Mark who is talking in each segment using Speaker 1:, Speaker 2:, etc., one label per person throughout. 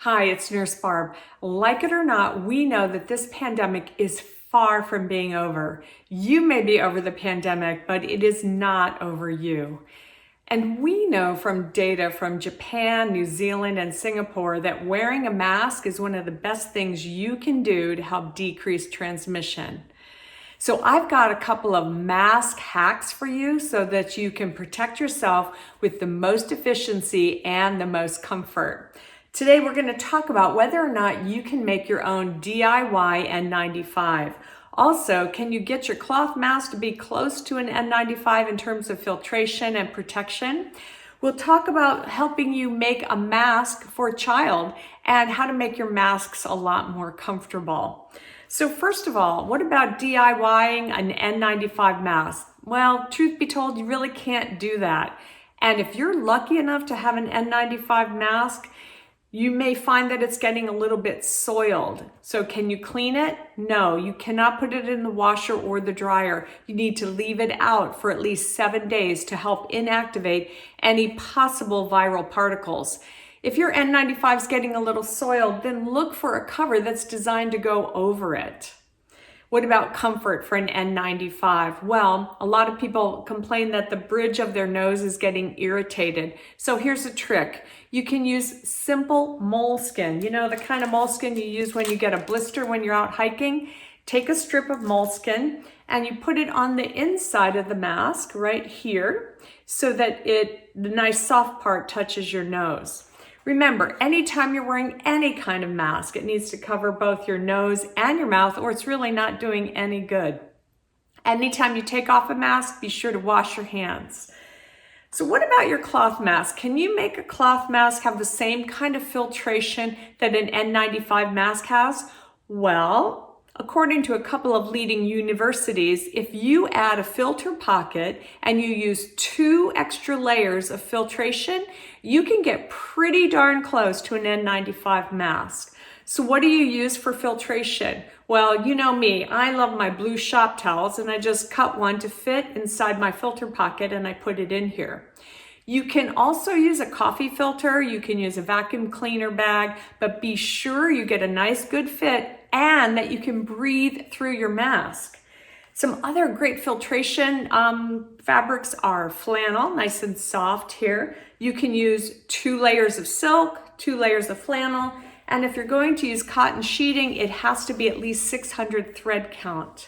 Speaker 1: Hi, it's Nurse Barb. Like it or not, we know that this pandemic is far from being over. You may be over the pandemic, but it is not over you. And we know from data from Japan, New Zealand, and Singapore that wearing a mask is one of the best things you can do to help decrease transmission. So I've got a couple of mask hacks for you so that you can protect yourself with the most efficiency and the most comfort. Today we're going to talk about whether or not you can make your own DIY N95. Also, can you get your cloth mask to be close to an N95 in terms of filtration and protection? We'll talk about helping you make a mask for a child and how to make your masks a lot more comfortable. So first of all, what about DIYing an N95 mask? Well, truth be told, you really can't do that. And if you're lucky enough to have an N95 mask, you may find that it's getting a little bit soiled. So can you clean it? No, you cannot put it in the washer or the dryer. You need to leave it out for at least 7 days to help inactivate any possible viral particles. If your N95 is getting a little soiled, then look for a cover that's designed to go over it. What about comfort for an N95? Well, a lot of people complain that the bridge of their nose is getting irritated. So here's a trick. You can use simple moleskin. You know, the kind of moleskin you use when you get a blister when you're out hiking. Take a strip of moleskin and you put it on the inside of the mask right here so that the nice soft part touches your nose. Remember, anytime you're wearing any kind of mask, it needs to cover both your nose and your mouth, or it's really not doing any good. Anytime you take off a mask, be sure to wash your hands. So what about your cloth mask? Can you make a cloth mask have the same kind of filtration that an N95 mask has? Well, according to a couple of leading universities, if you add a filter pocket and you use 2 extra layers of filtration, you can get pretty darn close to an N95 mask. So what do you use for filtration? Well, you know me, I love my blue shop towels and I just cut one to fit inside my filter pocket and I put it in here. You can also use a coffee filter, you can use a vacuum cleaner bag, but be sure you get a nice good fit and that you can breathe through your mask. Some other great filtration fabrics are flannel, nice and soft here. You can use 2 layers of silk, 2 layers of flannel, and if you're going to use cotton sheeting, it has to be at least 600 thread count.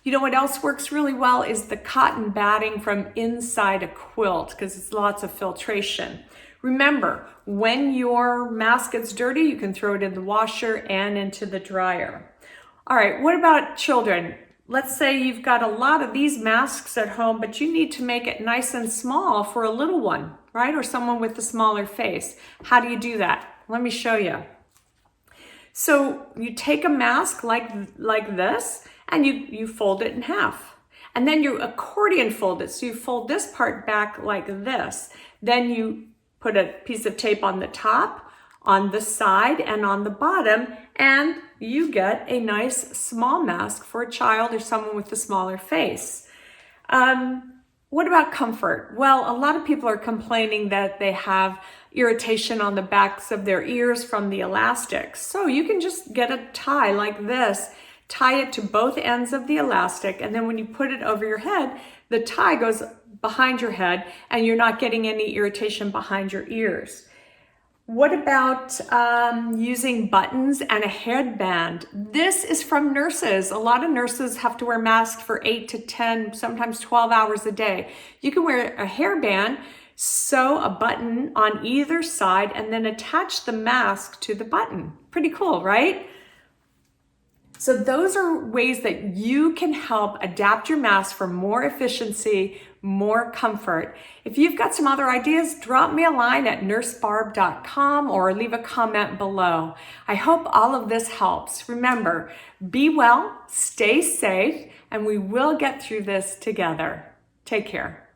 Speaker 1: You know what else works really well is the cotton batting from inside a quilt because it's lots of filtration. Remember, when your mask gets dirty, you can throw it in the washer and into the dryer. All right, what about children? Let's say you've got a lot of these masks at home, but you need to make it nice and small for a little one, right? Or someone with a smaller face. How do you do that? Let me show you. So you take a mask like this and you fold it in half. And then you accordion fold it. So you fold this part back like this. Then you put a piece of tape on the top, on the side, and on the bottom, and you get a nice small mask for a child or someone with a smaller face. What about comfort? Well, a lot of people are complaining that they have irritation on the backs of their ears from the elastics. So you can just get a tie like this, tie it to both ends of the elastic, and then when you put it over your head, the tie goes behind your head and you're not getting any irritation behind your ears. What about using buttons and a headband? This is from nurses. A lot of nurses have to wear masks for 8 to 10, sometimes 12 hours a day. You can wear a hairband, sew a button on either side, and then attach the mask to the button. Pretty cool, right? So those are ways that you can help adapt your mask for more efficiency, more comfort. If you've got some other ideas, drop me a line at nursebarb.com or leave a comment below. I hope all of this helps. Remember, be well, stay safe, and we will get through this together. Take care.